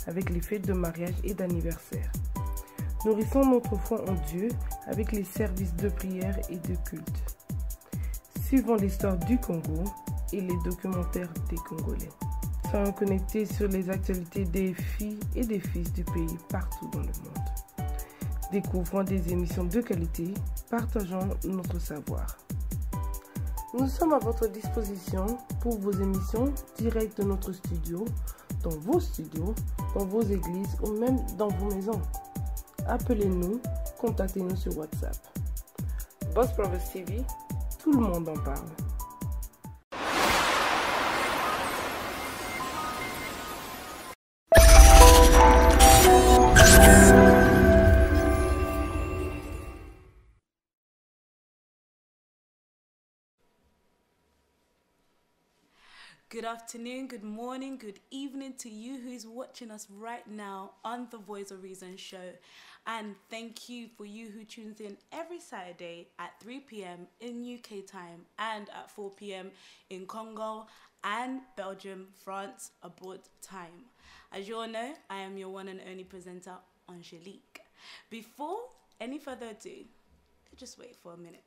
avec les fêtes de mariage et d'anniversaire. Nourrissons notre foi en Dieu avec les services de prière et de culte. Suivons l'histoire du Congo et les documentaires des Congolais. Soyons connectés sur les actualités des filles et des fils du pays partout dans le monde. Découvrons des émissions de qualité, partageons notre savoir. Nous sommes à votre disposition pour vos émissions directes de notre studio, dans vos églises ou même dans vos maisons. Appelez-nous, contactez-nous sur WhatsApp. Boss Province TV, tout le monde en parle. Good afternoon, good morning, good evening to you who's watching us right now on the Voice of Reason show. And thank you for you who tunes in every Saturday at 3 p.m. in UK time and at 4 p.m. in Congo and Belgium, France, abroad time. As you all know, I am your one and only presenter, Angelique. Before any further ado, just wait for a minute.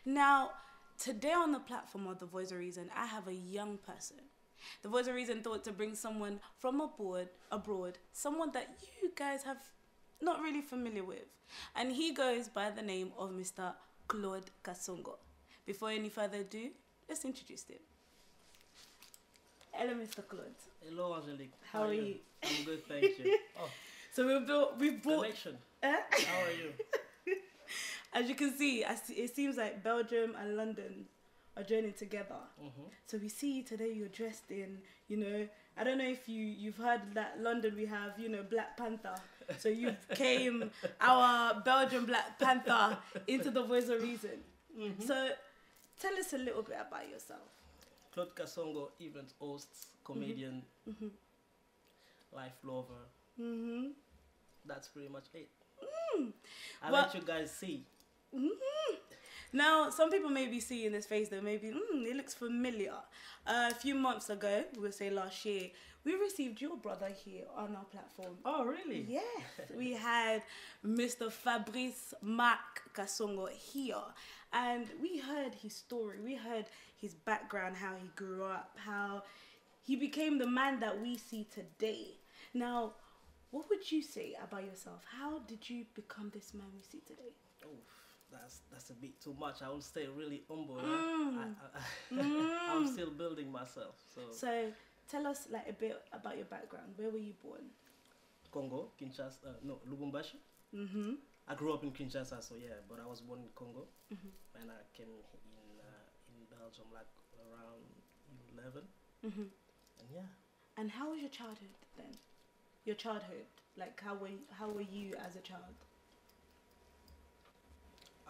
Now, today on the platform of The Voice of Reason, I have a young person. The Voice of Reason thought to bring someone from abroad, someone that you guys have not really familiar with. And he goes by the name of Mr. Claude Kasongo. Before any further ado, let's introduce him. Hello, Mr. Claude. Hello, Angelique. How are you? I'm good, thank you. Oh, so we've brought... connection. How are you? As you can see, it seems like Belgium and London are joining together. So we see you today, you're dressed in, I don't know if you've heard that London we have, Black Panther. So you came, our Belgian Black Panther, into the Voice of Reason. So tell us a little bit about yourself. Claude Kasongo, event host, comedian, life lover. That's pretty much it. I'll let you guys see. Now, some people may be seeing this face though, maybe, it looks familiar. A few months ago, we'll say last year, we received your brother here on our platform. Oh, really? Yes. We had Mr. Fabrice Mark Kasongo here. And we heard his story. We heard his background, how he grew up, how he became the man that we see today. Now, what would you say about yourself? How did you become this man we see today? Oh, that's a bit too much. I would stay really humble. I'm still building myself. So tell us like a bit about your background. Where were you born? Congo, Kinshasa, no, Lubumbashi. I grew up in Kinshasa, so yeah, but I was born in Congo. And I came in Belgium like around 11. And yeah. And how was your childhood then? Your childhood, like how were you as a child?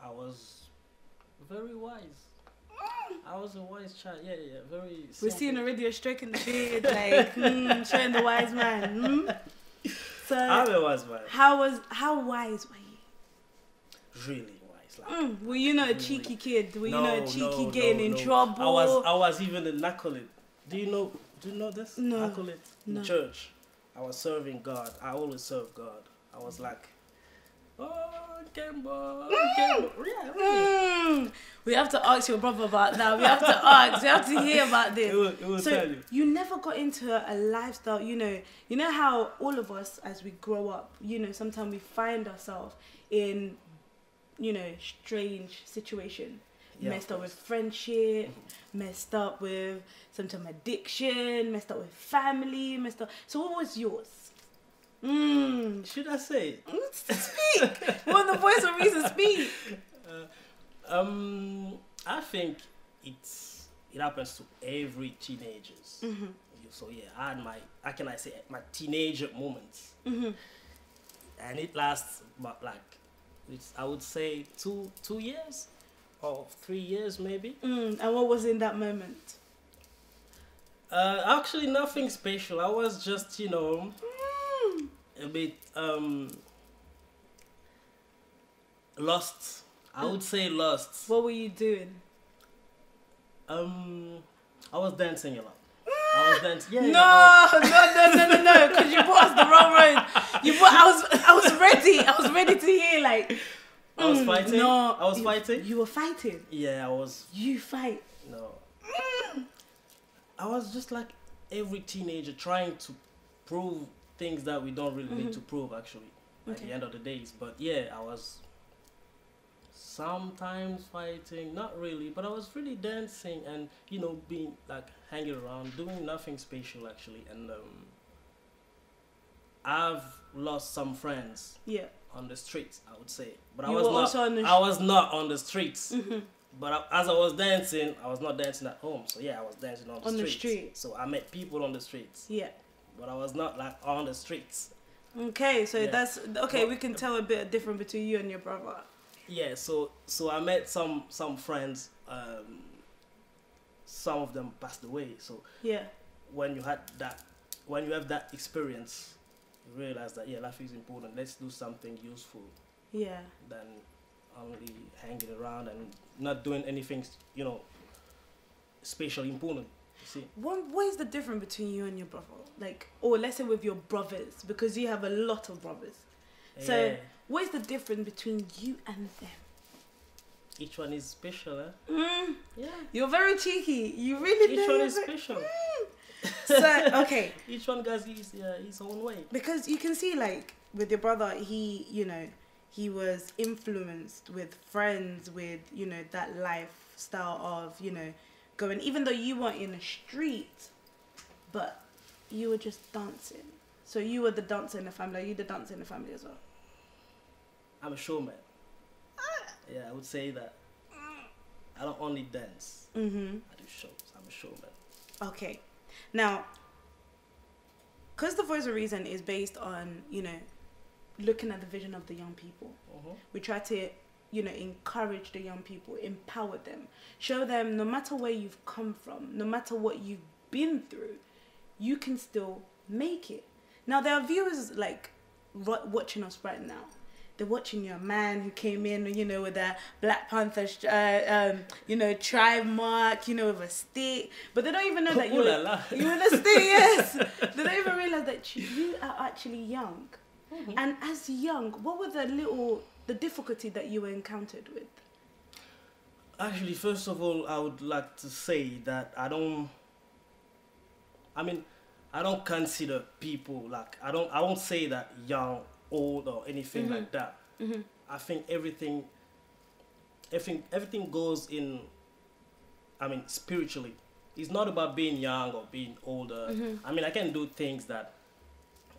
I was very wise. I was a wise child. Yeah, very simple. We're seeing already a stroke in the beard, like showing the wise man. So I'm a wise man. How wise were you? Really wise. Like, were you not a cheeky kid? Were you not a cheeky getting in trouble? I was even an acolyte. Do you know this? No. Acolyte in church. I was serving God. I always serve God. I was like, oh, Kemba. Yeah, really. We have to ask your brother about that. We have to ask. We have to hear about this. It will tell you. You never got into a lifestyle, you know how all of us, as we grow up, sometimes we find ourselves in, strange situation. Yeah, messed up with friendship, messed up with sometimes addiction, messed up with family, messed up. So what was yours? Should I say? Speak. Well, the Voice of Reason, speak. I think it happens to every teenagers. So yeah, I had my teenager moments, and it lasts about I would say two years. Or 3 years maybe. And what was in that moment? Actually nothing special. I was just, a bit Lost. I would say lost. What were you doing? I was dancing a lot. I was dancing. Yeah. No, because you brought us the wrong road. I was ready. I was ready to hear like. I was fighting. No, I was fighting. You were fighting. Yeah, I was. You fight. No. I was just like every teenager trying to prove things that we don't really need to prove actually at the end of the days. But yeah, I was sometimes fighting, not really, but I was really dancing and being like hanging around, doing nothing special actually. And I've lost some friends. Yeah. On the streets, I would say, but I was not on the streets. But as I was dancing, I was not dancing at home. So yeah, I was dancing on the street. So I met people on the streets. Yeah. But I was not like on the streets. Okay, so that's okay. We can tell a bit different between you and your brother. Yeah. So I met some friends. Some of them passed away. So yeah. When you have that experience, you realize that life is important. Let's do something useful. Yeah. Than only hanging around and not doing anything, especially important. You see. What is the difference between you and your brother? Like, or let's say with your brothers, because you have a lot of brothers. Yeah. So, what is the difference between you and them? Each one is special, eh? Yeah. You're very cheeky. You really. Each one is special. So okay. Each one has his own way. Because you can see, like, with your brother, he was influenced with friends, with that lifestyle of going. Even though you weren't in the street, but you were just dancing. So you were the dancer in the family. Are you the dancer in the family as well? I'm a showman. Yeah, I would say that. I don't only dance. I do shows. I'm a showman. Okay. Now, because the Voice of Reason is based on, looking at the vision of the young people, we try to, encourage the young people, empower them, show them no matter where you've come from, no matter what you've been through, you can still make it. Now, there are viewers like watching us right now. They're watching your man who came in, with a Black Panther, tribe mark, with a stick. But they don't even know that you with a stick, yes. They don't even realize that you are actually young. And as young, what were the difficulty that you were encountered with? Actually, first of all, I would like to say that I don't consider people like, I won't say that young, old or anything like that. I think everything goes in, spiritually. It's not about being young or being older. I can do things that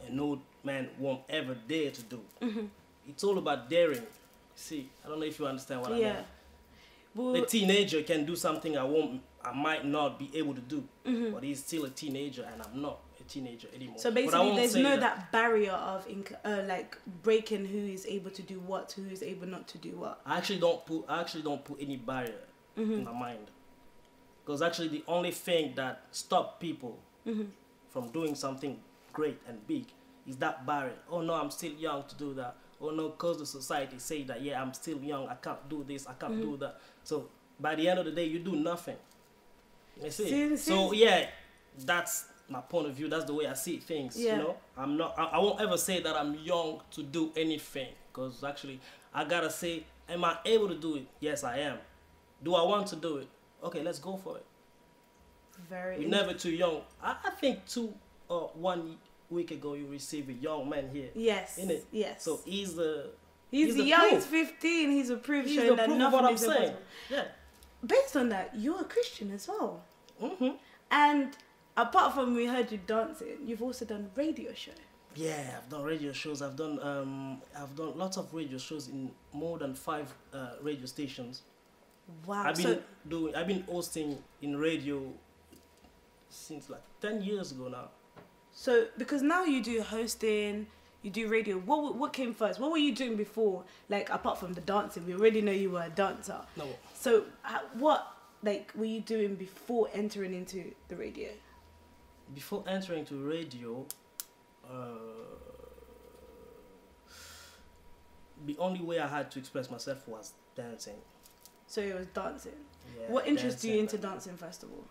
an old man won't ever dare to do. It's all about daring. See, I don't know if you understand what I mean. Well, the teenager can do something I might not be able to do, but he's still a teenager and I'm not a teenager anymore. So basically there's no that barrier of like breaking who is able to do what, who is able not to do what. I actually don't put any barrier in my mind, because actually the only thing that stops people from doing something great and big is that barrier. Oh no, I'm still young to do that. Oh no, because the society say that, yeah, I'm still young, I can't do this, I can't do that. So by the end of the day, you do nothing. You see? So yeah, that's my point of view. That's the way I see things. I won't ever say that I'm young to do anything, because actually I gotta say, am I able to do it? Yes, I am. Do I want to do it? Okay, let's go for it. We're never too young. I think 1 week ago you received a young man here. Yes. Innit? Yes. So he's young. He's 15. He's a proof showing that nothing is impossible. Yeah. Based on that, you're a Christian as well. And apart from we heard you dancing, you've also done radio show. Yeah, I've done radio shows. I've done lots of radio shows in more than 5 radio stations. Wow. I've been hosting in radio since like 10 years ago now. So because now you do hosting, you do radio. What came first? What were you doing before? Like apart from the dancing, we already know you were a dancer. No. So what were you doing before entering into the radio? Before entering into radio, the only way I had to express myself was dancing. So it was dancing. Yeah, What interested you into dancing, dancing first of all?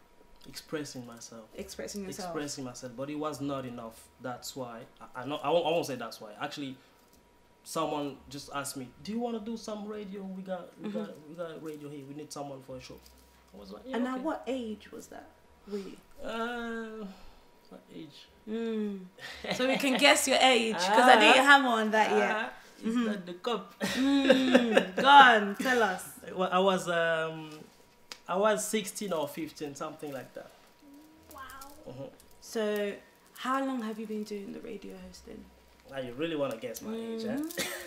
expressing myself. Expressing yourself. Expressing myself, but it was not enough. That's why I won't say that's why. Actually, someone just asked me, "Do you want to do some radio? We got radio here. We need someone for a show." I was like, "Yeah." And okay. at what age was that? Were you? What age? So we can guess your age because I didn't hammer on that yet. It's not the cup. Go on, tell us. Well, I was 16 or 15, something like that. Wow. So, how long have you been doing the radio hosting? Now you really want to guess my age, eh?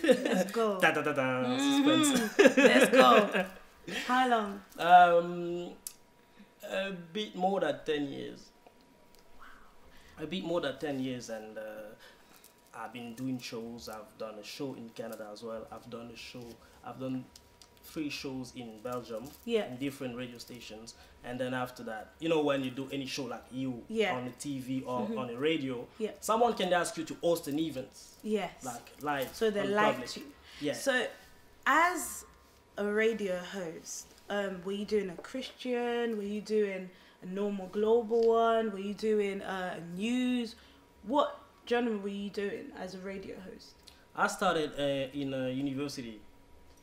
Let's go. Da, da, da, da, suspense. Let's go. How long? A bit more than 10 years. Wow. A bit more than 10 years, and I've been doing shows. I've done a show in Canada as well. I've done 3 shows in Belgium, in different radio stations. And then after that, you know, when you do any show like you on the TV or on the radio, someone can ask you to host an event. Yes. Like live. So they liked you. Yeah. So as a radio host, were you doing a Christian? Were you doing a normal global one? Were you doing news? What genre were you doing as a radio host? I started in a university.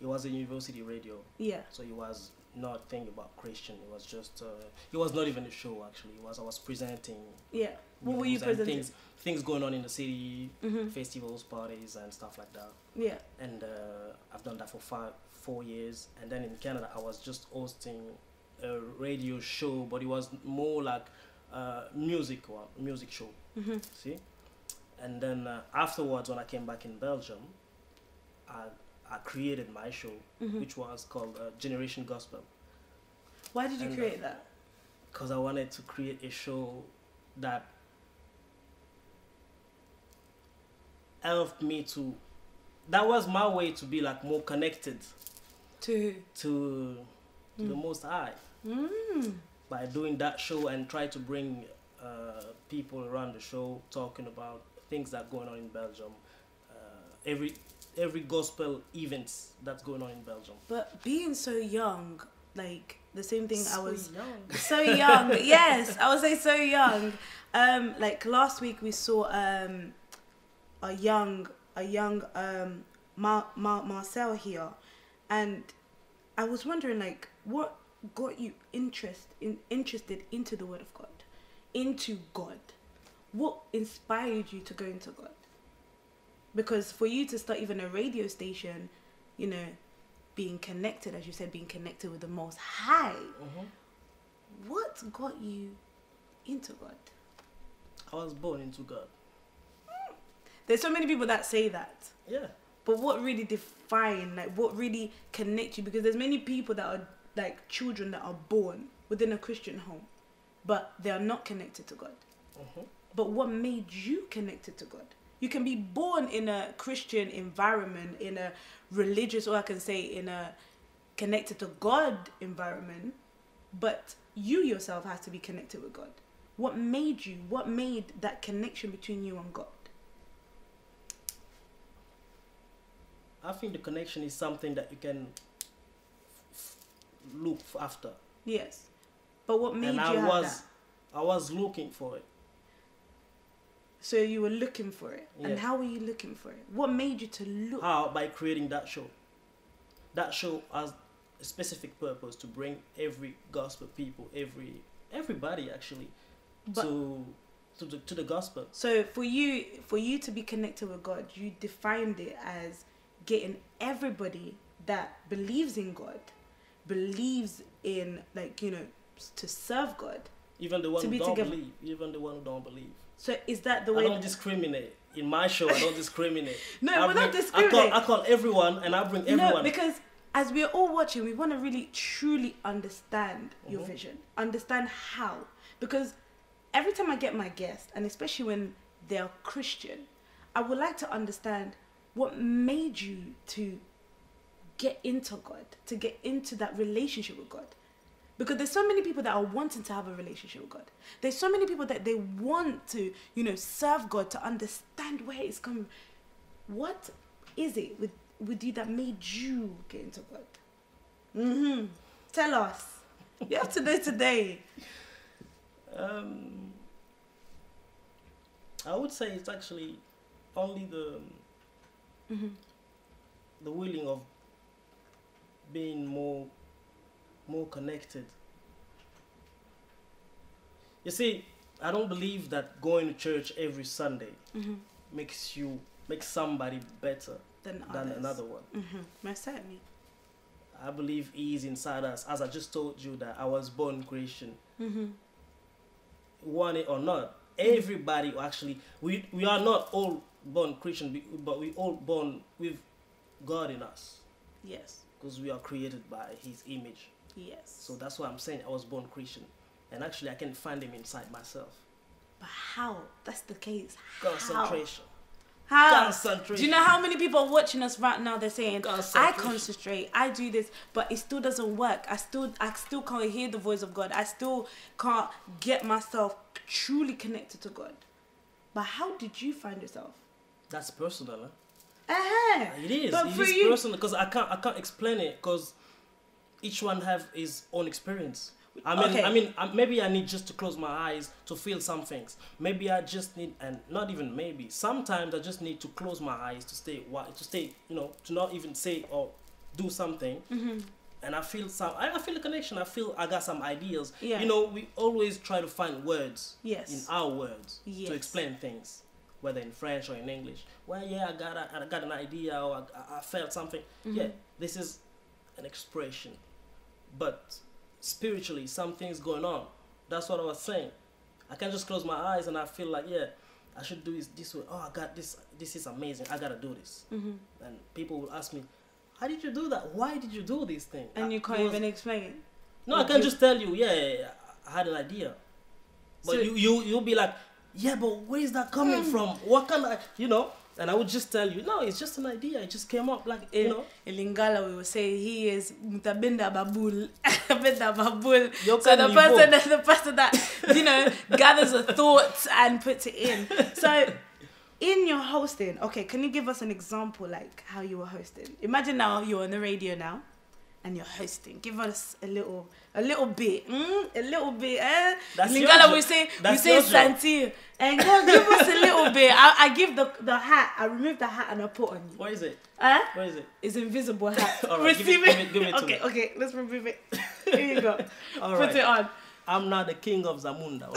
It was a university radio. Yeah. So it was not thinking about Christian. It was just, it was not even a show actually. It was, I was presenting. Yeah. What were you presenting? Things going on in the city, festivals, parties and stuff like that. Yeah. And I've done that for 4 years. And then in Canada, I was just hosting a radio show, but it was more like music show. See? And then afterwards, when I came back in Belgium, I created my show, which was called Generation Gospel. Why did you create that? Because I wanted to create a show that helped me to... That was my way to be like more connected to the Most High. By doing that show and try to bring people around the show talking about things that are going on in Belgium. Every gospel events that's going on in Belgium. But being so young, like the same thing so I was young. So young. Yes, I would say so young. Like last week we saw a young Marcel here, and I was wondering like what got you interested into the Word of God, into God. What inspired you to go into God? Because for you to start even a radio station, you know, being connected, as you said, being connected with the Most High, what got you into God? I was born into God. There's so many people that say that. Yeah. But what really define, like what really connect you? Because there's many people that are like children that are born within a Christian home, but they are not connected to God. But what made you connected to God? You can be born in a Christian environment, in a religious, or I can say in a connected to God environment, but you yourself has to be connected with God. What made that connection between you and God? I think the connection is something that you can look after. Yes. But what made you have that? I was looking for it. So you were looking for it. Yeah. And how were you looking for it? What made you to look? How? By creating that show. That show has a specific purpose to bring every gospel people, everybody actually, to the gospel. So for you to be connected with God, you defined it as getting everybody that believes in God, believes in, like, you know, to serve God. Even the one who don't believe. Even the one who don't believe. So is that the way? I don't discriminate. In my show, I don't discriminate. No, we're not discriminating. I call everyone and I bring everyone. No, because as we're all watching, we want to really, truly understand your vision. Understand how. Because every time I get my guest, and especially when they're Christian, I would like to understand what made you to get into God, to get into that relationship with God. Because there's so many people that are wanting to have a relationship with God. There's so many people that they want to, you know, serve God, to understand where it's coming. What is it with you that made you get into God? Tell us. You have to know today. I would say it's actually only the willing of being more connected. You see, I don't believe that going to church every Sunday makes somebody better than another one. Most certainly. I believe he is inside us. As I just told you that I was born Christian. Want it or not, everybody actually, we are not all born Christian, but we all born with God in us. Yes. Because we are created by His image. Yes. So that's why I'm saying I was born Christian. And actually I can find Him inside myself. But how? That's the case. Concentration. How? Concentration. Do you know how many people are watching us right now? They're saying, I concentrate, I do this, but it still doesn't work. I still can't hear the voice of God. I still can't get myself truly connected to God. But how did you find yourself? That's personal, huh? Uh-huh. It is. But It for is you, personal because I can't explain it because each one have his own experience. I mean, maybe I need just to close my eyes to feel some things. Maybe I just need, and not even maybe. Sometimes I just need to close my eyes to stay, you know, to not even say or do something. And I feel a connection. I feel I got some ideas. Yeah. You know, we always try to find words. Yes. In our words. Yes. To explain things, whether in French or in English. Well, yeah, I got an idea or I felt something. Yeah, this is an expression, but spiritually something's going on. That's what I was saying. I can't just close my eyes and I feel like, yeah, I should do this way. Oh, I got this. This is amazing. I gotta do this. And people will ask me, how did you do that? Why did you do this thing? and you can't even explain. No, I can just tell you, yeah, I had an idea. But So you'll be like, yeah, but where is that coming from? What kind of, you know? And I would just tell you, no, it's just an idea. It just came up, like, you know. In Lingala, we will say he is mutabenda babul, benda babul. So the person that, you know, gathers the thoughts and puts it in. So, in your hosting, okay, can you give us an example, like how you were hosting? Imagine now you're on the radio now, and you're hosting. Give us a little bit, a little bit. That's Lingala, your we say your Santi, and go give us a little bit. I give the hat. I remove the hat and I put on you. Where is it? Where is it? It's invisible hat. All right, give it to me. Okay, let's remove it. Here you go. All Put it on. I'm now the king of Zamunda.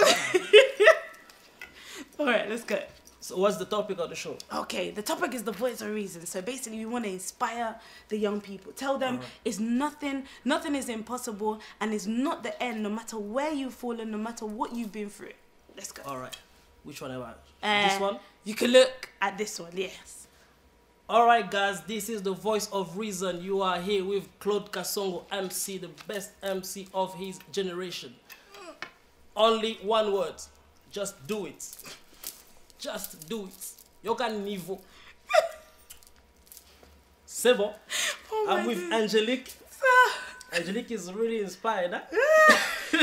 All right, let's go. So what's the topic of the show? Okay, the topic is the voice of reason. So basically, we want to inspire the young people. Tell them it's nothing is impossible, and it's not the end. No matter where you've fallen, no matter what you've been through. Let's go. All right. Which one am I? This one? You can look at this one. Yes. All right, guys. This is the voice of reason. You are here with Claude Kasongo, MC, the best MC of his generation. Only one word. Just do it. Just do it. Yoga niveau. C'est bon. I'm with Angelique. Angelique is really inspired. Huh?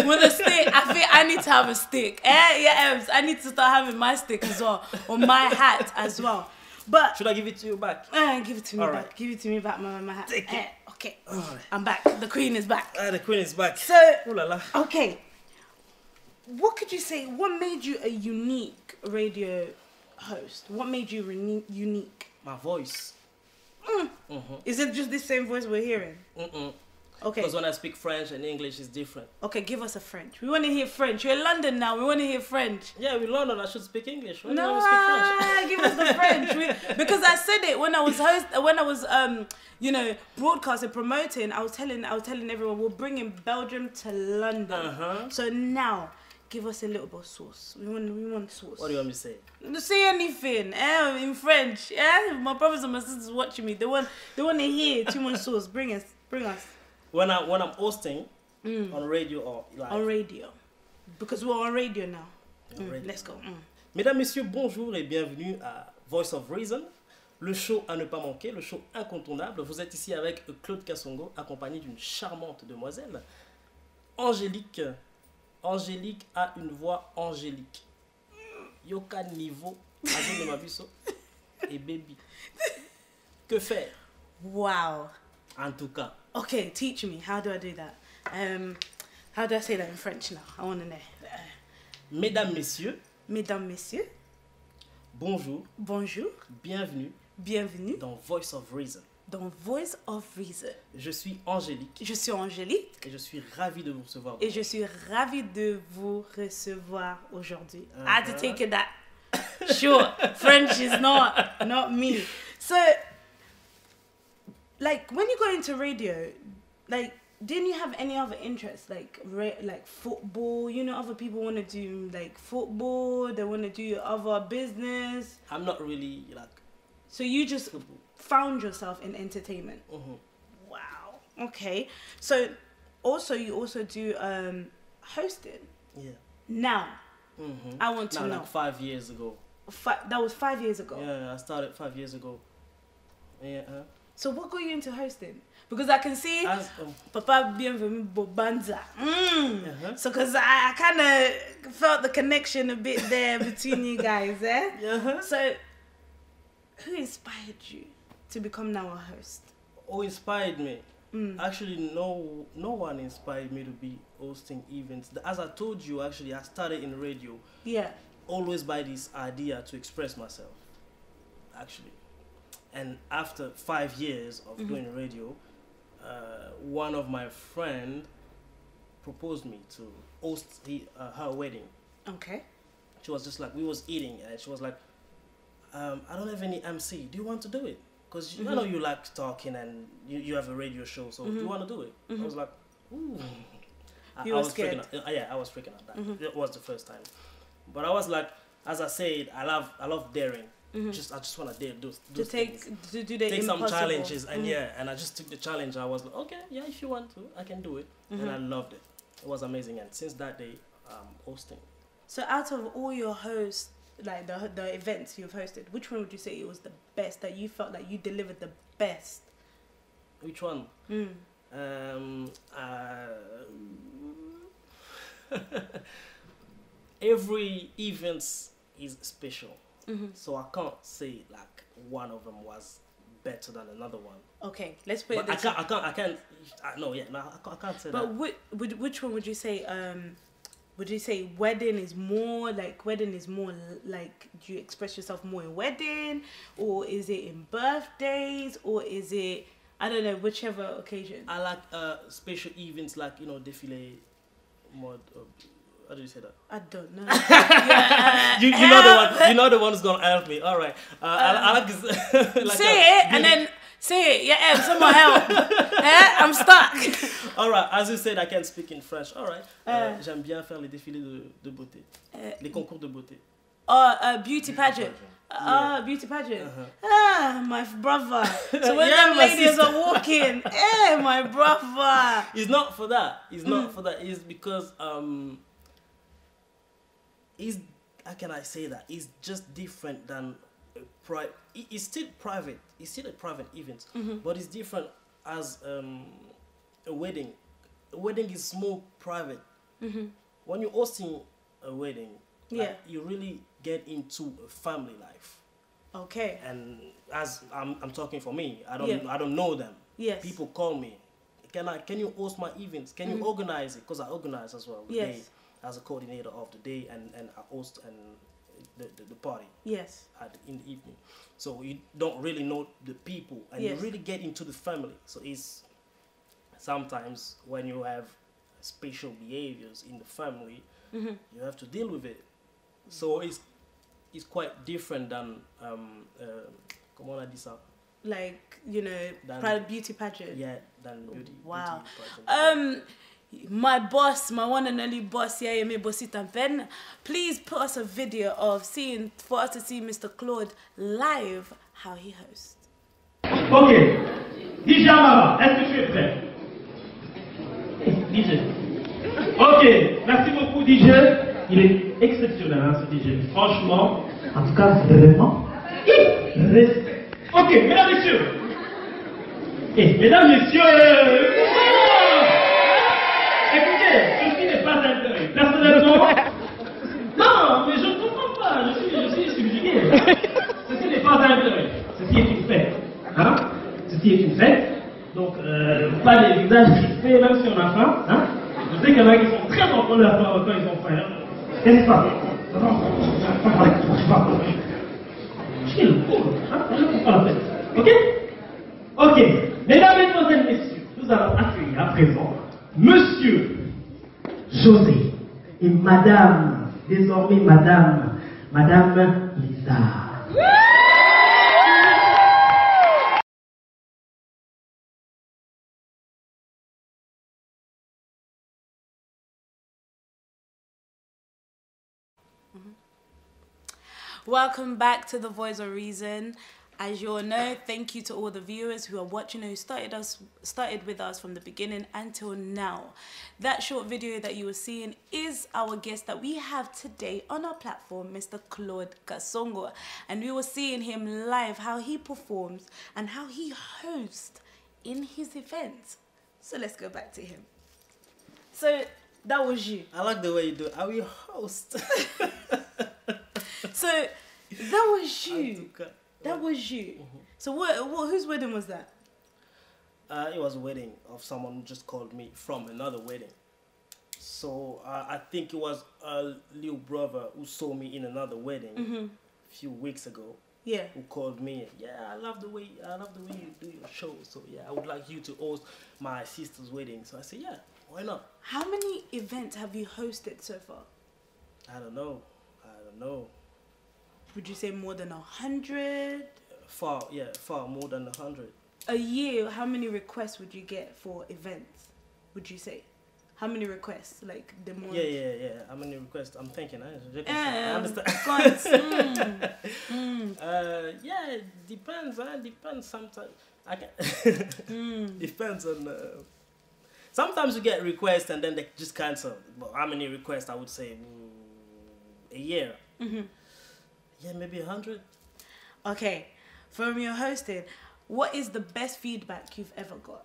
With a stick. I think I need to have a stick. Yeah, I need to start having my stick as well. Or my hat as well. But should I give it to you back? Give it to me back. Right. Give it to me back, my hat. Take it. Okay. Right. I'm back. The queen is back. The queen is back. So, ooh la la. Okay. What could you say? What made you a unique radio host? What made you unique? My voice. Is it just this same voice we're hearing? Okay. Because when I speak French and English, it's different. Okay, give us a French. We want to hear French. You're in London now. We want to hear French. Yeah, we're in London. I should speak English. Why no, do I give us the French. Because I said it when I was you know, broadcasting, promoting. I was telling everyone we're bringing Belgium to London. So now, give us a little bit of sauce. We want sauce. What do you want me to say? Say anything, in French. My brothers and my sisters watching me. They want to hear too much sauce. Bring us. When I'm hosting on radio or live. On radio, because we're on radio now. Radio. Let's go. Mesdames, Messieurs, bonjour et bienvenue à Voice of Reason, le show à ne pas manquer, le show incontournable. Vous êtes ici avec Claude Kasongo, accompagné d'une charmante demoiselle, Angélique. Angélique a une voix angélique. Yoka niveau, et baby. Que faire? Wow. En tout cas. Okay, teach me. How do I do that? How do I say that in French now? I want to know. Mesdames, messieurs. Mesdames, messieurs. Bonjour. Bonjour. Bienvenue. Bienvenue. Dans Voice of Reason. Dans Voice of Reason. Je suis Angélique. Je suis Angélique. Et je suis ravie de vous recevoir. Et je suis ravie de vous recevoir aujourd'hui. I had to take it that short. French is not me. So, like, when you go into radio, like, didn't you have any other interests, like football? You know, other people want to do like football. They want to do other business. I'm not really like. So you just football. Found yourself in entertainment. Wow. Okay. So, you also do hosting. Yeah. Now, I want to know. Like 5 years ago. That was 5 years ago. Yeah, I started 5 years ago. Yeah. So what got you into hosting? Because I can see Papa Bienvenue Bobanza. So because I kind of felt the connection a bit there between you guys, eh? So who inspired you to become now a host? Who inspired me? Actually, no one inspired me to be hosting events. As I told you, actually, I started in radio. Yeah. Always by this idea to express myself, actually. And after 5 years of doing radio, one of my friends proposed me to host her wedding. Okay. She was just like, we was eating, and she was like, I don't have any MC. Do you want to do it? Because you know you like talking and you have a radio show, so do you want to do it? I was like, ooh. I was scared. Yeah, I was freaking out. It was the first time. But I was like, as I said, I love daring. I just want to dare do take some challenges, and and I just took the challenge. I was like, okay, yeah, if you want to, I can do it, and I loved it. It was amazing, and since that day, hosting. So out of all your hosts, like the events you've hosted, which one would you say it was the best, that you felt like you delivered the best? Which one? Every event is special, so I can't say like one of them was better than another one. Okay, let's put it. I can't say that. But which one would you say? Would you say wedding is more like do you express yourself more in wedding, or is it in birthdays, or is it, I don't know, whichever occasion? I like special events like, you know, défilé mode. How do you say that? I don't know. You know the one. You know the one who's gonna help me. All right. I like say it and then say it. Yeah, someone help. I'm stuck. All right. As you said, I can speak in French. All right. J'aime bien faire les défilés de beauté, les concours de beauté. Beauty pageant. Beauty pageant. My brother. So when them ladies are walking, my brother. It's not for that. It's not for that. It's because how can I say that? It's just different than it's still private. It's still a private event, but it's different as a wedding. A wedding is more private. When you're hosting a wedding, you really get into a family life. Okay. And as I'm talking for me, I don't know them. Yes. People call me. Can you host my events? Can you organize it? Because I organize as well. Yes. As a coordinator of the day, and I host the party. Yes. In the evening. So you don't really know the people, and you really get into the family. So it's sometimes when you have special behaviors in the family, you have to deal with it. So it's quite different than comment on a dit ça? Like, you know, beauty pageant. Yeah, than beauty. Wow. Beauty pageant. My boss, my one and only boss, please put us a video for us to see Mr. Claude live, how he hosts. Ok. DJ Amara, est-ce que tu es prêt? DJ. Ok, merci beaucoup DJ. Il est exceptionnel, hein, ce DJ. Franchement, en tout cas, c'est vraiment respect. Ok, mesdames, messieurs. Mesdames, messieurs. Écoutez, ceci n'est pas un deuil. Personnellement, non, mais je ne comprends pas. Je suis subjugué. Ceci n'est pas un deuil. Ceci est une fête. Hein? Ceci ceci est une fête. Donc, pas des visages crispés, même si on a faim. Hein? Je sais qu'il y en a qui sont très entrepreneurs quand ils ont faim. Qu'est-ce qui se passe? Chill, cool. Hein? Pas la fête. Ok? Ok. Mesdames, Mesdemoiselles, Messieurs, nous allons accueillir à présent Monsieur José et Madame, désormais Madame Lisa. Welcome back to The Voice of Reason. As you all know, thank you to all the viewers who are watching, who started with us from the beginning until now. That short video that you were seeing is our guest that we have today on our platform, Mr. Claude Kasongo. And we were seeing him live, how he performs and how he hosts in his events. So let's go back to him. So that was you. I like the way you do it. I will host. So that was you. That was you. So what whose wedding was that? It was a wedding of someone who just called me from another wedding. So I think it was a little brother who saw me in another wedding a few weeks ago. Yeah. Who called me? Yeah, I love the way you do your show. So yeah, I would like you to host my sister's wedding. So I said, yeah, why not? How many events have you hosted so far? I don't know. Would you say more than 100? Far more than 100. A year, how many requests would you get for events? Would you say? How many requests? Like the more? Yeah. How many requests? I'm thinking. I understand. Yeah, it depends. Depends sometimes. I can. Depends on. Sometimes you get requests and then they just cancel. But how many requests? I would say a year. Yeah, maybe 100. Okay, from your hosting, what is the best feedback you've ever got?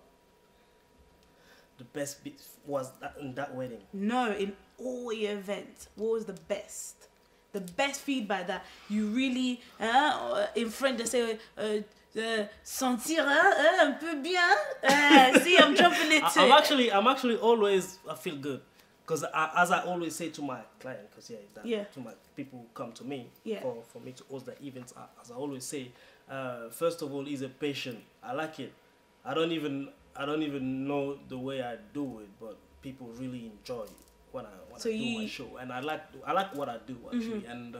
The best bit was in that wedding. No, in all your events, what was the best? The best feedback that you really, in French they say, sentir un peu bien. See, I'm jumping it too. I'm actually always, I feel good. Because as I always say to my client, to my people who come to me for me to host the events, as I always say, first of all, he's a patient. I like it. I don't even know the way I do it, but people really enjoy it when I do my show, and I like what I do actually. And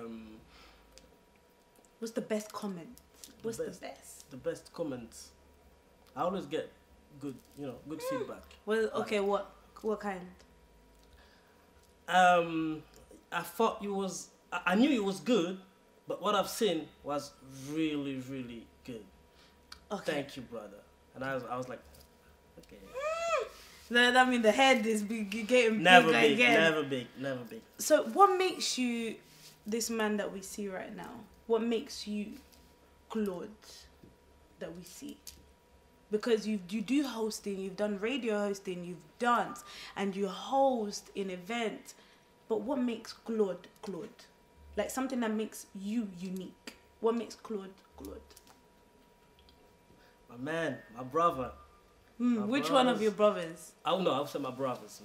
what's the best comment? What's the best? The best comments. I always get good feedback. Well, okay, what kind? I thought it was. I knew it was good, but what I've seen was really, really good. Okay. Thank you, brother. And I was like, okay. That means the head is getting never big big, again. never big. So, what makes you this man that we see right now? What makes you Claude that we see? Because you do hosting, you've done radio hosting, you've danced, and you host an event. But what makes Claude Claude? Like something that makes you unique. What makes Claude Claude? My man, my brother. Which one of your brothers? Oh no, I would say my brothers,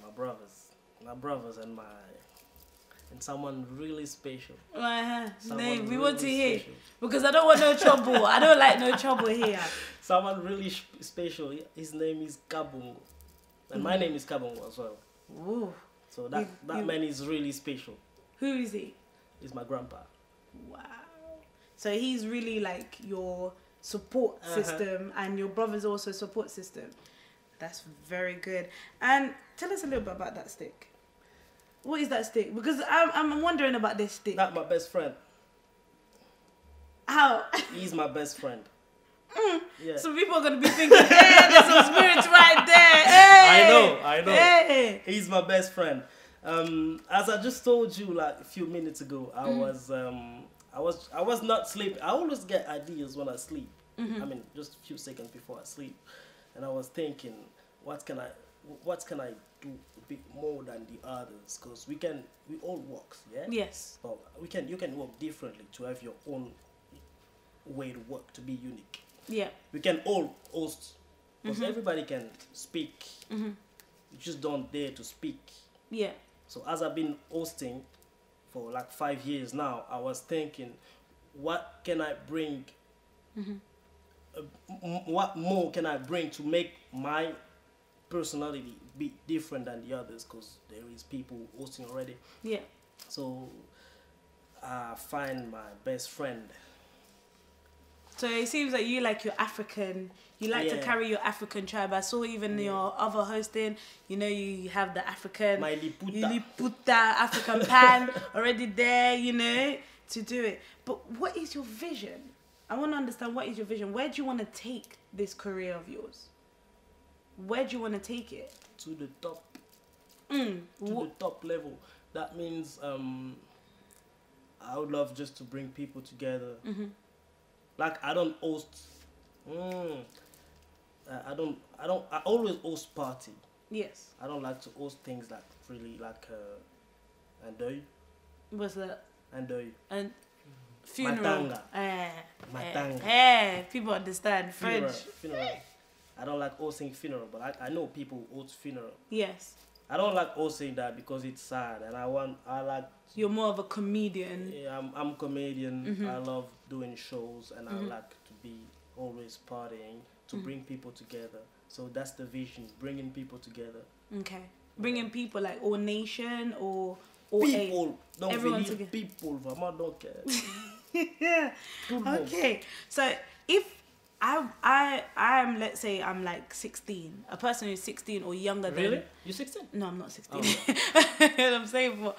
and someone really special. We want to hear, because I don't want no trouble. I don't like no trouble here. Someone really special. His name is Kabongo, and my name is Kabongo as well. Ooh. So that man is really special. Who is he? He's my grandpa. Wow. So he's really like your support system, and your brother's also support system. That's very good. And tell us a little bit about that stick. What is that stick? Because I'm wondering about this stick. That's my best friend. How? He's my best friend. Yeah. So people are going to be thinking, hey, there's some spirits right there. Hey. I know. Hey. He's my best friend. As I just told you like a few minutes ago, I was not sleeping. I always get ideas when I sleep. I mean, just a few seconds before I sleep, and I was thinking, what can I do a bit more than the others? Because we all work, yeah. Yes. But you can work differently to have your own way to work, to be unique. Yeah. We can all host, because everybody can speak. You just don't dare to speak. Yeah. So as I've been hosting for like 5 years now, I was thinking, what can I bring? What more can I bring to make my personality be different than the others? Because there is people hosting already. Yeah. So I find my best friend. So it seems like you like your African, you like to carry your African tribe. I saw even your other hosting, you know, you have the African, My liputa. you liputa, African pan already there, you know, to do it. But what is your vision? I want to understand, what is your vision? Where do you want to take this career of yours? Where do you want to take it? To the top. To the top level. That means I would love just to bring people together. Like I don't host. I always host party. Yes. I don't like to host things like really like andoi. What's that? Andoi. And funeral. Matanga. Matanga. People understand French. Funeral. I don't like hosting funeral, but I know people host funeral. Yes. I don't like hosting that because it's sad, and I like. You're more of a comedian. Yeah, I'm a comedian. I love doing shows, and I like to be always partying to bring people together. So that's the vision: bringing people together. Okay, bringing people like all nation or people. Don't everyone believe together. people. I don't care. Yeah. Okay. So if I'm let's say I'm like 16, a person who's 16 or younger Really? than. You're 16? No, I'm not 16. Oh. I'm saying for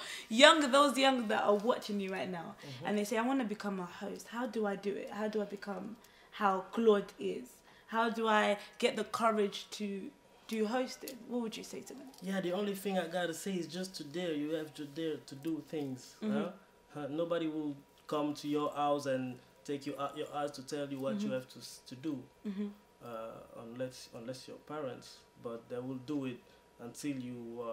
those young that are watching you right now, and they say, I want to become a host. How do I do it? How do I become how Claude is? How do I get the courage to do hosting? What would you say to them? Yeah, the only thing I gotta say is just to dare. You have to dare to do things. Nobody will come to your house and take you out your house to tell you what you have to do, unless your parents. But they will do it until you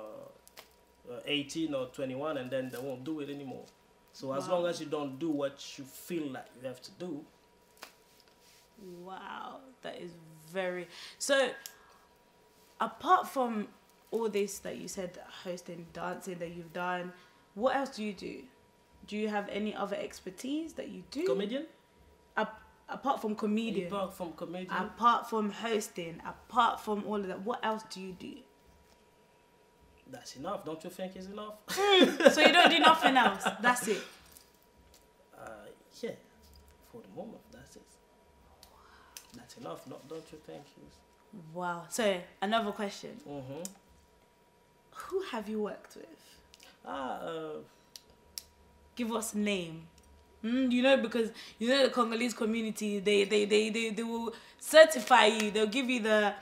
18 or 21, and then they won't do it anymore. So as long as you don't do what you feel like you have to do. Wow, that is very... So, apart from all this that you said, hosting, dancing that you've done, what else do you do? Do you have any other expertise that you do? Comedian? Apart from comedian. Apart from comedian. Apart from hosting. Apart from all of that, what else do you do? That's enough. Don't you think it's enough? So you don't do nothing else. That's it. Yeah. For the moment, that's it. That's enough. Don't you think? Wow. So another question. Mm-hmm. Who have you worked with? Give us a name. You know, because you know the Congolese community, they will certify you. They'll give you the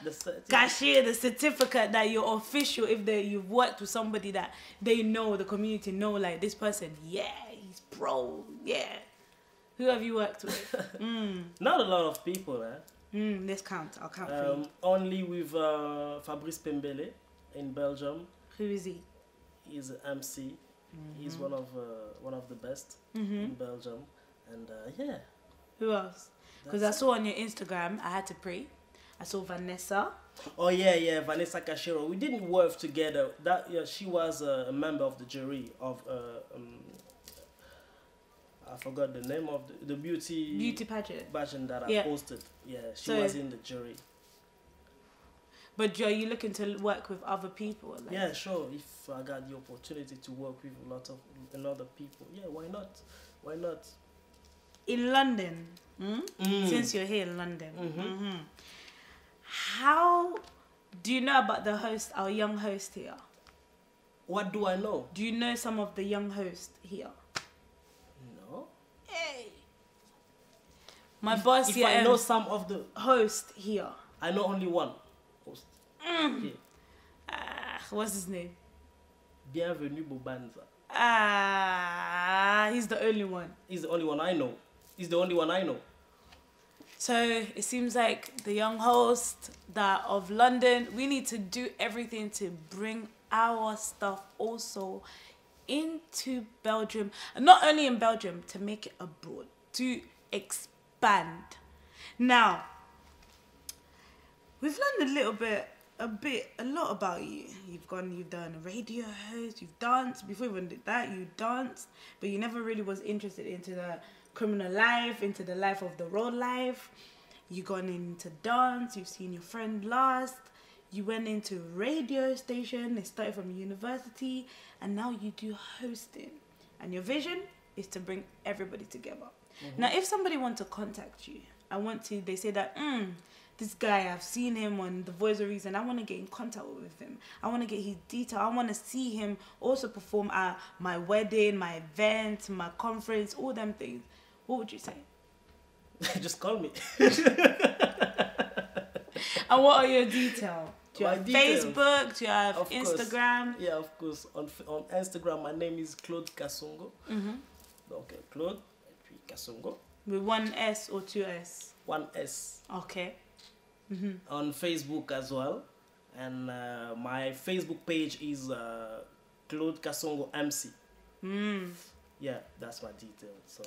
cachet, the certificate that you're official if you've worked with somebody that they know, the community know, like this person, yeah, he's pro, yeah. Who have you worked with? Not a lot of people, Let's count. I'll count for you. Only with Fabrice Pembele in Belgium. Who is he? He's an MC. He's one of the best in Belgium, and yeah. Who else? Because I saw on your Instagram, I had to pray. I saw Vanessa. Oh yeah, Vanessa Cachero. We didn't work together. She was a member of the jury of I forgot the name of the beauty pageant that I posted. Yeah, she was in the jury. But are you looking to work with other people? Like? Yeah, sure. If I got the opportunity to work with a lot of other people, yeah, why not? Why not? In London, since you're here in London, how do you know about our young host here? What do I know? Do you know some of the young hosts here? No. Hey. My boss if here. I know some of the host here. I know only one host. What's his name? Bienvenue Bobanza. He's the only one. He's the only one I know. He's the only one I know. So it seems like the young host of London, we need to do everything to bring our stuff also into Belgium. And not only in Belgium, to make it abroad, to expand. Now, we've learned a lot about you. You've done a radio host, you've danced. Before you even did that, you danced, but you never really was interested into the criminal life, into the life of the road life. You gone into dance, you've seen your friend last, you went into radio station, they started from university, and now you do hosting. And your vision is to bring everybody together. Now, if somebody wants to contact you, they say that, this guy, I've seen him on The Voice of Reason, I want to get in contact with him. I want to get his detail. I want to see him also perform at my wedding, my event, my conference, all them things. What would you say? Just call me. And what are your details? Do you have details? Facebook? Do you have Of course. Instagram? Yeah, of course. On Instagram, my name is Claude Kasongo. Okay, Claude et puis Kasongo. With one S or two S? One S. Okay. On Facebook as well. And my Facebook page is Claude Kasongo MC. Yeah, that's my detail. So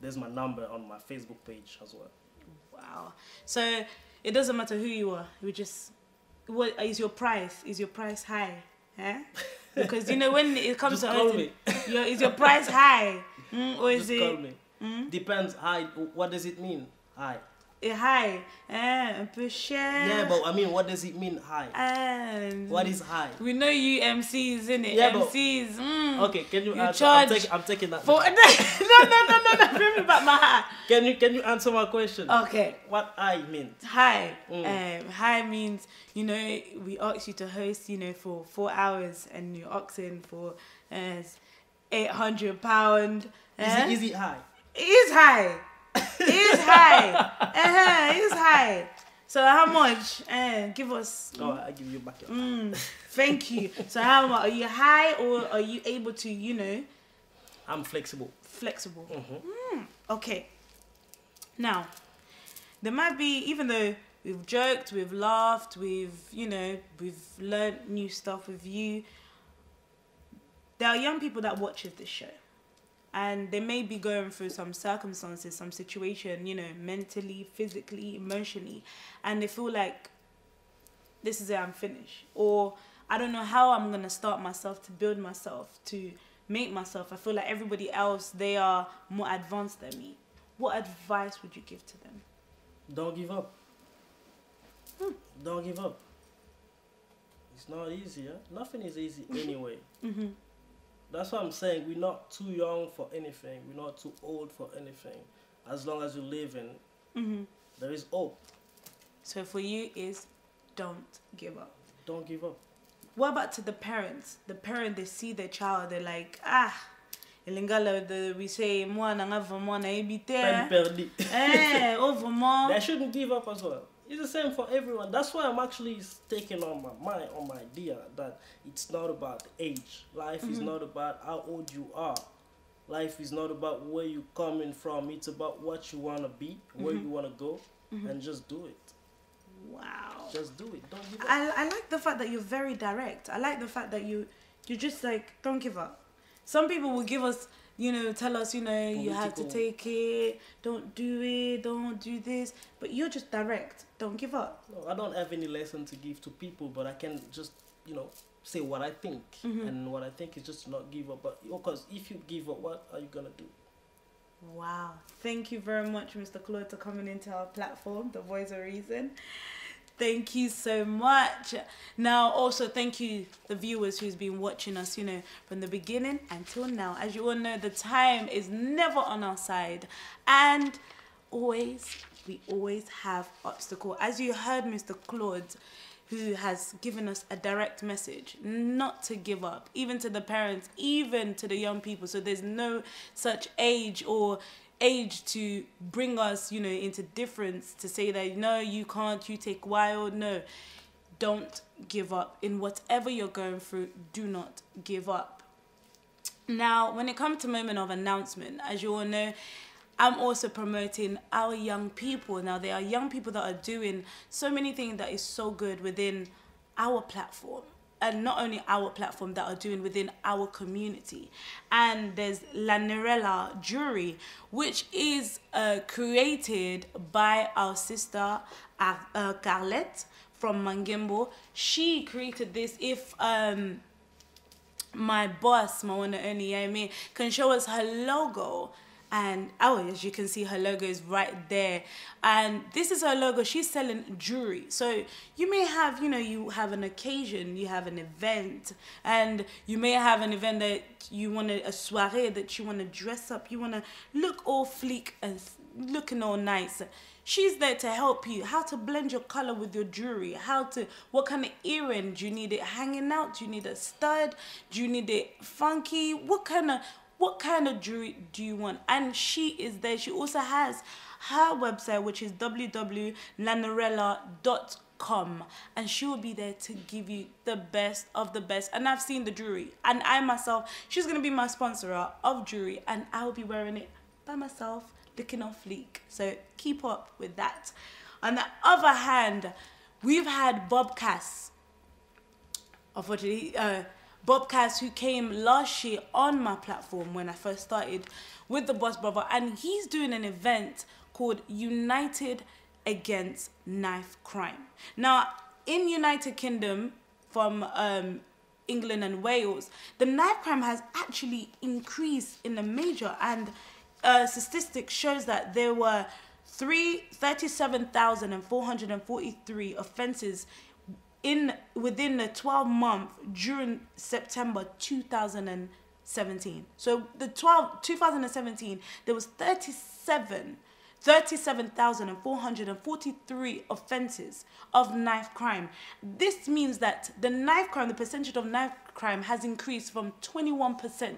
there's my number on my Facebook page as well. Wow. So it doesn't matter who you are. What is your price? Is your price high? Eh? Because you know when it comes Just to call hosting, me. is your price high? Or is Just it call me. Depends. High. What does it mean? High. High? Un peu cher. Yeah, but I mean, what does it mean? High. And What is high? we know you MCs, innit? Yeah, but- MCs. Okay, can you answer? charge I'm taking that. For, no, bring me back my hat. Can you answer my question? Okay. What I mean? High. High means, you know, we ask you to host, you know, for 4 hours, and you're asking for £800. Is it high? It is high. It is high. It is high. So how much? Give us. Oh, I give you back your Thank you. So how much? Are you high, or are you able to, you know? I'm flexible. Flexible. Okay. Now, there might be, even though we've joked, we've laughed, we've learned new stuff with you, there are young people that watches this show. And they may be going through some circumstances, some situation, you know, mentally, physically, emotionally. And they feel like, this is it, I'm finished. Or, I don't know how I'm going to start myself, to build myself, to make myself. I feel like everybody else, they are more advanced than me. What advice would you give to them? Don't give up. Don't give up. It's not easy, huh? Nothing is easy anyway. That's what I'm saying. We're not too young for anything. We're not too old for anything. As long as you're living, there is hope. So for you is, don't give up. Don't give up. What about to the parents? The parent, they see their child, they're like, we say, moi, na vraiment na ebite. Peine perdue. Vraiment. They shouldn't give up as well. It's the same for everyone. That's why I'm actually taking on my mind, on my idea that it's not about age. Life is not about how old you are. Life is not about where you're coming from. It's about what you want to be, where you want to go, and just do it. Wow. Just do it. Don't give up. I like the fact that you're very direct. I like the fact that you're just like, don't give up. Some people will give us, you know, tell us, you know, you have to take it, don't do it, don't do this. But you're just direct. Don't give up. No, I don't have any lesson to give to people, but I can just, you know, say what I think. And what I think is just to not give up. But because if you give up, what are you going to do? Wow. Thank you very much, Mr. Claude, for coming into our platform, The Voice of Reason. Thank you so much. Now, also, thank you, the viewers who's been watching us, you know, from the beginning until now. As you all know, the time is never on our side. And we always have obstacle. As you heard Mr. Claude, who has given us a direct message not to give up, even to the parents, even to the young people. So there's no such age to bring us, you know, into difference, to say that, no, you can't, you take wild. No, don't give up. In whatever you're going through, do not give up. Now, when it comes to moment of announcement, as you all know, I'm also promoting our young people. Now, there are young people that are doing so many things that is so good within our platform. And not only our platform, that are doing within our community. And there's La Nerella Jury, which is created by our sister Carlette from Mangimbo. She created this. If my boss, my one and only Yami, can show us her logo. And as you can see, her logo is right there. And this is her logo. She's selling jewelry. So you may have, you have an occasion, you have an event, and you may have an event that you want a soiree that you want to dress up. You want to look all fleek and looking all nice. She's there to help you how to blend your color with your jewelry, what kind of earring. Do you need it hanging out? Do you need a stud? Do you need it funky? What kind of jewelry do you want? And she is there. She also has her website, which is www.lanorella.com, and she will be there to give you the best of the best. And I've seen the jewelry, and I myself, she's going to be my sponsor of jewelry, and I'll be wearing it by myself, looking on fleek. So keep up with that. On the other hand, we've had Bob Cass. Unfortunately, Bob Cass, who came last year on my platform when I first started with the Boss Brother, and he's doing an event called United Against Knife Crime. Now, in United Kingdom, from England and Wales, the knife crime has actually increased in a major, and statistics shows that there were 37,443 offences within the 12-month during September 2017. So 2017, there was 37,443 offences of knife crime. This means that the percentage of knife crime has increased from 21%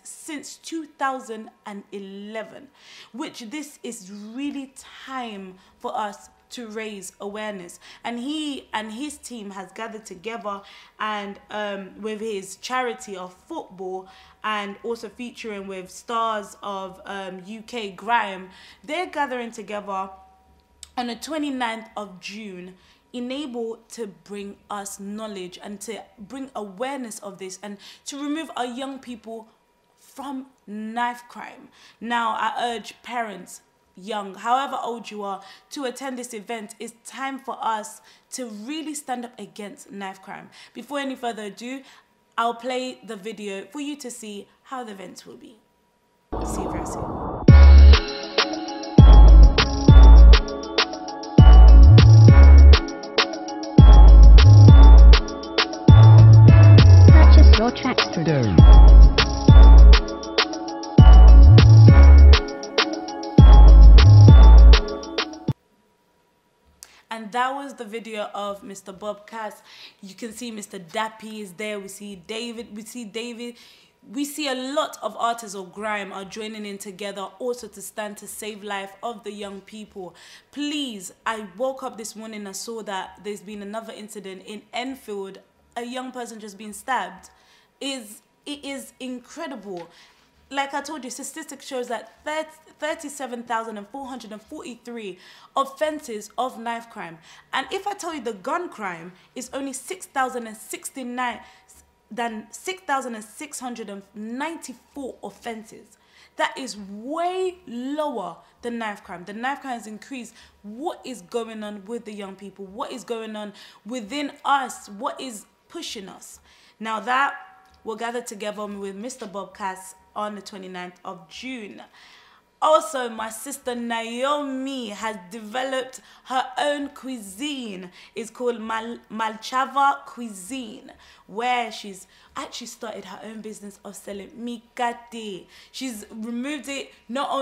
since 2011, which this is really time for us to raise awareness. And he and his team has gathered together, and with his charity of football, and also featuring with stars of UK grime, they're gathering together on the 29th of June, enable to bring us knowledge and to bring awareness of this, and to remove our young people from knife crime. Now, I urge parents, young, however old you are, to attend this event. It's time for us to really stand up against knife crime. Before any further ado, I'll play the video for you to see how the event will be. See you very soon. Purchase your tracks today. And that was the video of Mr. Bob Cass. You can see Mr. Dappy is there. We see David. We see a lot of artists of grime are joining in together also to stand to save life of the young people. Please, I woke up this morning and saw that there's been another incident in Enfield, a young person just being stabbed. It is incredible. Like I told you, statistics shows that 37,443 offences of knife crime. And if I tell you the gun crime is only 6,694 offences, that is way lower than knife crime. The knife crime has increased. What is going on with the young people? What is going on within us? What is pushing us? Now that we'll gather together with Mr. Bob Cass on the 29th of June. Also, my sister Naomi has developed her own cuisine. It's called Malchava Cuisine, where she's actually started her own business of selling mikate. She's removed it,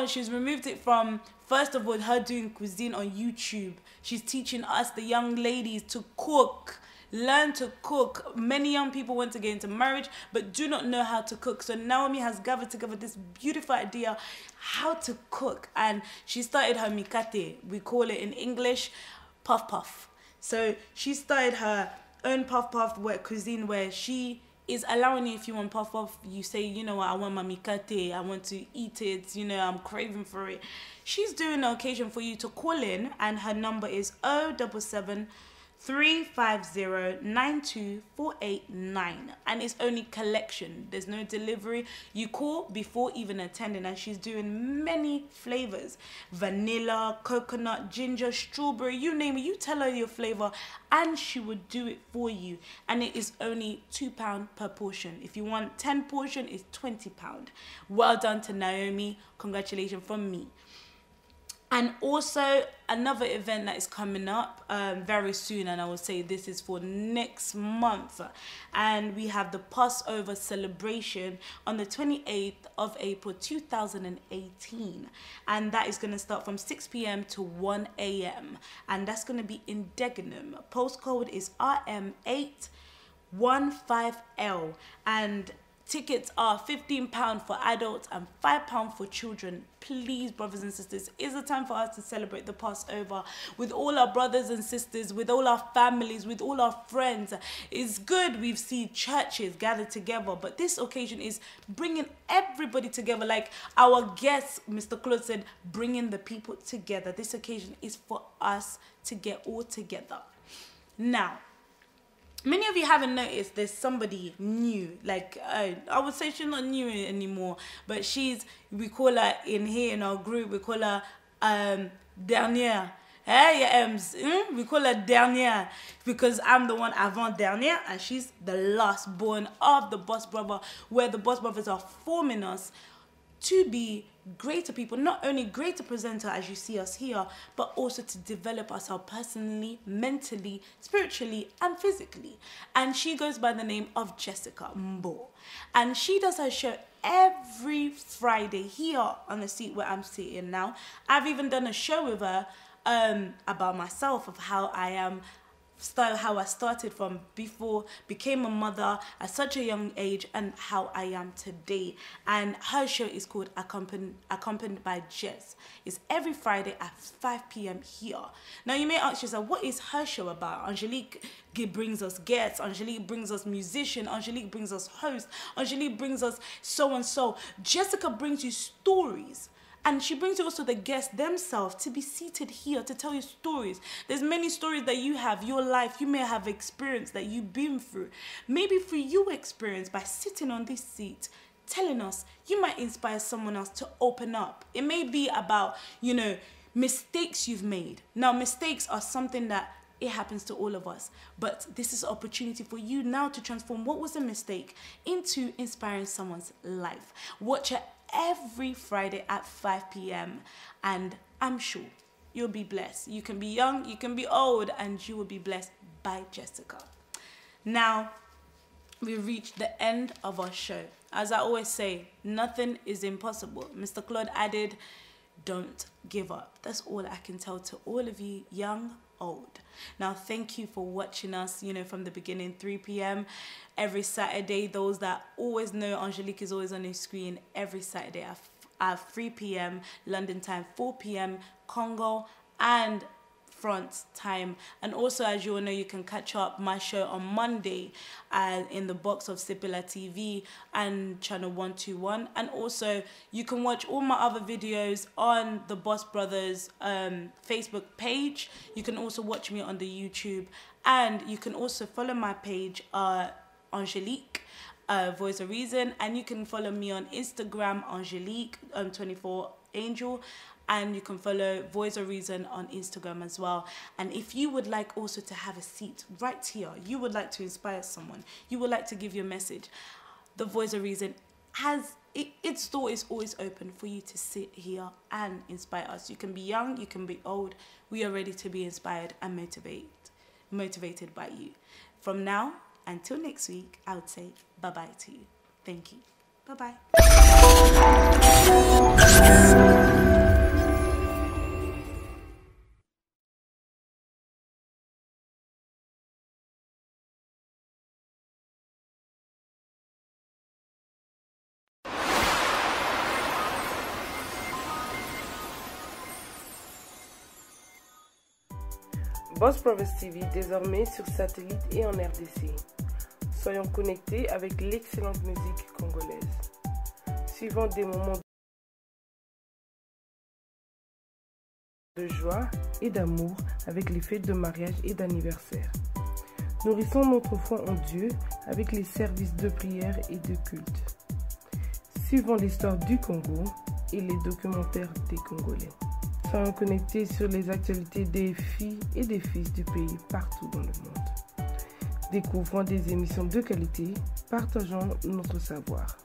she's removed it from, first of all, her doing cuisine on YouTube. She's teaching us, the young ladies, to cook. Learn to cook. Many young people want to get into marriage but do not know how to cook. So Naomi has gathered together this beautiful idea how to cook, and she started her mikate. We call it in English puff puff. So she started her own puff puff cuisine, where she is allowing you, if you want puff puff, you say, you know what, I want my mikate, I want to eat it, you know, I'm craving for it. She's doing an occasion for you to call in, and her number is 077 350-92489, and it's only collection. There's no delivery. You call before even attending, and she's doing many flavors: vanilla, coconut, ginger, strawberry, you name it. You tell her your flavor and she would do it for you, and it is only £2 per portion. If you want 10 portion, it's £20. Well done to Naomi. Congratulations from me. And also another event that is coming up very soon, and I will say this is for next month, and we have the Passover celebration on the 28th of April 2018, and that is going to start from 6 p.m. to 1 a.m. and that's going to be in Dagenham. Postcode is RM815L, and tickets are £15 for adults and £5 for children. Please, brothers and sisters, it's a time for us to celebrate the Passover with all our brothers and sisters, with all our families, with all our friends. It's good we've seen churches gathered together, but this occasion is bringing everybody together. Like our guest, Mr. Claude, said, bringing the people together. This occasion is for us to get all together. Now, many of you haven't noticed there's somebody new. Like, I would say she's not new anymore, but we call her in here in our group, we call her Dernière. Hey, we call her Dernière because I'm the one avant-dernière and she's the last born of the Boss Brother, where the Boss Brothers are forming us to be greater people, not only greater presenter as you see us here, but also to develop ourselves personally, mentally, spiritually, and physically. And she goes by the name of Jessica Mbo, and she does her show every Friday here on the seat where I'm sitting now. I've even done a show with her about myself, of how I started from before, became a mother at such a young age, and how I am today. And her show is called Accompanied by Jess. It's every Friday at 5 p.m. here. Now you may ask yourself, what is her show about? Angelique brings us guests, Angelique brings us musician, Angelique brings us host, Angelique brings us so and so. Jessica brings you stories. And she brings you also the guests themselves to be seated here to tell you stories. There's many stories that you have, your life, you may have experienced that you've been through. Maybe through your experience, by sitting on this seat, telling us, you might inspire someone else to open up. It may be about, you know, mistakes you've made. Now, mistakes are something that it happens to all of us. But this is an opportunity for you now to transform what was a mistake into inspiring someone's life. Watch her every Friday at 5 p.m. and I'm sure you'll be blessed. You can be young, you can be old, and you will be blessed by Jessica. Now, we've reached the end of our show. As I always say, nothing is impossible. Mr. Claude added, don't give up. That's all I can tell to all of you, young, old. Now, thank you for watching us, you know, from the beginning, 3 p.m. every Saturday. Those that always know, Angelique is always on the screen every Saturday at 3 p.m. London time, 4 p.m. Congo and France time. And also, as you all know, you can catch up my show on Monday in the box of SepelaTV and channel 121. And also, you can watch all my other videos on the Boss Brothers Facebook page. You can also watch me on the YouTube, and you can also follow my page, Angelique Voice of Reason, and you can follow me on Instagram, Angelique 24 Angel. And you can follow Voice of Reason on Instagram as well. And if you would like also to have a seat right here, you would like to inspire someone, you would like to give your message, the Voice of Reason has its door is always open for you to sit here and inspire us. You can be young, you can be old. We are ready to be inspired and motivated by you. From now until next week, I would say bye-bye to you. Thank you. Bye-bye. Boss Brothers TV désormais sur satellite et en RDC. Soyons connectés avec l'excellente musique congolaise. Suivant des moments de joie et d'amour avec les fêtes de mariage et d'anniversaire. Nourrissons notre foi en Dieu avec les services de prière et de culte. Suivons l'histoire du Congo et les documentaires des Congolais. Soyons connectés sur les actualités des filles et des fils du pays partout dans le monde. Découvrons des émissions de qualité, partageons notre savoir.